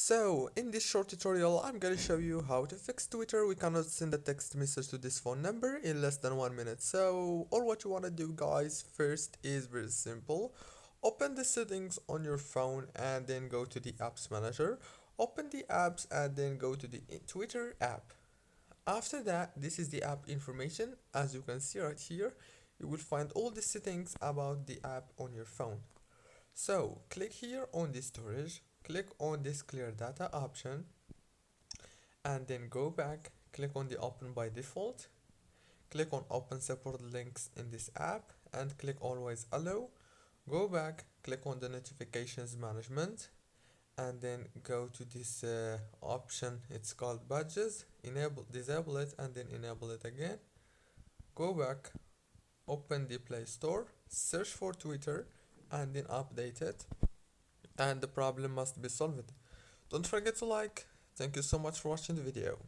So, in this short tutorial, I'm gonna show you how to fix Twitter. We cannot send a text message to this phone number in less than 1 minute. So, all what you wanna do, guys, first is very simple. Open the settings on your phone and then go to the apps manager. Open the apps and then go to the Twitter app. After that, this is the app information. As you can see right here, you will find all the settings about the app on your phone. So click here on the storage, click on this clear data option, and then go back, click on the open by default, click on open separate links in this app, and click always allow. Go back, click on the notifications management, and then go to this option, it's called badges, disable it, and then enable it again. Go back, open the Play Store, search for Twitter, and then update it, and the problem must be solved. Don't forget to like. Thank you so much for watching the video.